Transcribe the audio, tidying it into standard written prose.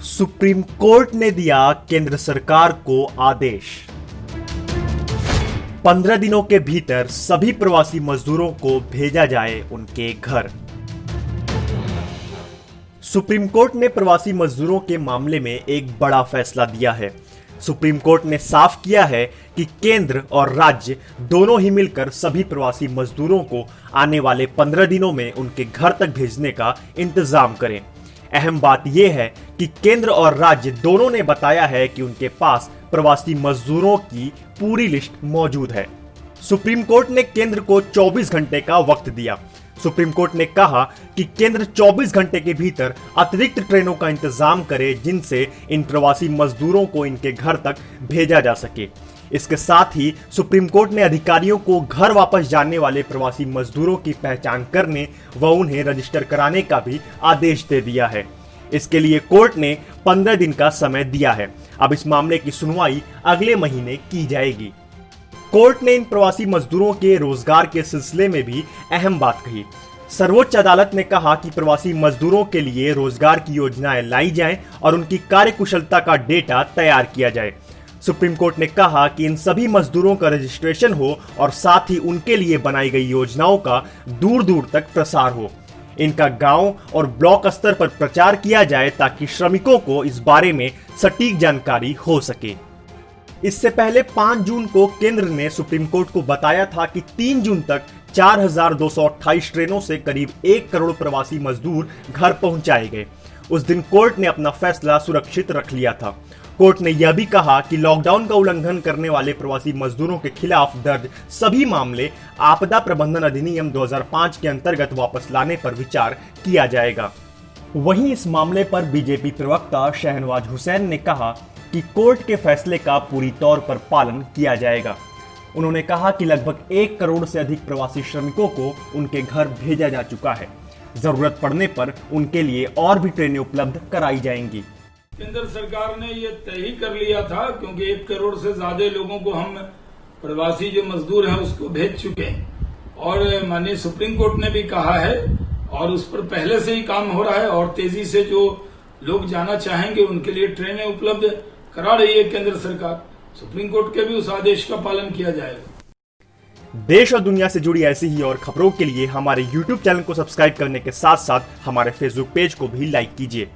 Supreme court ने दिया केंद्र सरकार को आदेश। 15 दिनों के भीतर सभी प्रवासी मजदूरों को भेजा जाए उनके घर। सुप्रीम कोर्ट ने प्रवासी मजदूरों के मामले में एक बड़ा फैसला दिया है। सुप्रीम कोर्ट ने साफ किया है कि केंद्र और राज्य दोनों ही मिलकर सभी प्रवासी मजदूरों को आने वाले 15 दिनों में उनके घर तक भेजने का इंतजाम करें। अहम बात यह है कि केंद्र और राज्य दोनों ने बताया है कि उनके पास प्रवासी मजदूरों की पूरी लिस्ट मौजूद है। सुप्रीम कोर्ट ने केंद्र को 24 घंटे का वक्त दिया। सुप्रीम कोर्ट ने कहा कि केंद्र 24 घंटे के भीतर अतिरिक्त ट्रेनों का इंतजाम करे जिनसे इन प्रवासी मजदूरों को इनके घर तक भेजा जा सके। इसके साथ ही सुप्रीम कोर्ट ने अधिकारियों को घर वापस जाने वाले प्रवासी मजदूरों की पहचान करने व उन्हें रजिस्टर कराने का भी आदेश दे दिया है। इसके लिए कोर्ट ने 15 दिन का समय दिया है। अब इस मामले की सुनवाई अगले महीने की जाएगी। कोर्ट ने इन प्रवासी मजदूरों के रोजगार के सिलसिले में भी अहम बात कही। सर्वोच्च अदालत ने कहा कि प्रवासी मजदूरों के लिए रोजगार की योजनाएं लाई जाएं और उनकी कार्यकुशलता का डेटा तैयार किया जाए। सुप्रीम कोर्ट ने कहा कि इन सभी मजदूरों का रजिस्ट्रेशन हो और साथ ही उनके लिए बनाई गई योजनाओं का दूर दूर तक प्रसार हो। इनका गांव और ब्लॉक स्तर पर प्रचार किया जाए ताकि श्रमिकों को इस बारे में सटीक जानकारी हो सके। इससे पहले 5 जून को केंद्र ने सुप्रीम कोर्ट को बताया था कि 3 जून तक 4,228 ट्रेनों से करीब 1 करोड़ प्रवासी मजदूर घर पहुंचाए गए। उस दिन कोर्ट ने अपना फैसला सुरक्षित रख लिया था। कोर्ट ने यह भी कहा कि लॉकडाउन का उल्लंघन करने वाले प्रवासी मजदूरों के खिलाफ दर्ज सभी मामले आपदा प्रबंधन अधिनियम 2005 के अंतर्गत वापस लाने पर विचार किया जाएगा। वहीं इस मामले पर बीजेपी प्रवक्ता शहनवाज हुसैन ने कहा कि कोर्ट के फैसले का पूरी तौर पर पालन किया जाएगा। उन्होंने कहा कि लगभग 1 करोड़ से अधिक प्रवासी श्रमिकों को उनके घर भेजा जा चुका है। जरूरत पड़ने पर उनके लिए और भी ट्रेनें उपलब्ध कराई जाएंगी। केंद्र सरकार ने ये तय ही कर लिया था क्योंकि 1 करोड़ से ज्यादा लोगों को हम प्रवासी जो मजदूर हैं उसको भेज चुके हैं और माननीय सुप्रीम कोर्ट ने भी कहा है और उस पर पहले से ही काम हो रहा है और तेजी से जो लोग जाना चाहेंगे उनके लिए ट्रेनें उपलब्ध करा रही है केंद्र सरकार। सुप्रीम कोर्ट के भी उस आदेश का पालन किया जाएगा। देश और दुनिया से जुड़ी ऐसी ही और खबरों के लिए हमारे YouTube चैनल को सब्सक्राइब करने के साथ साथ हमारे Facebook पेज को भी लाइक कीजिए।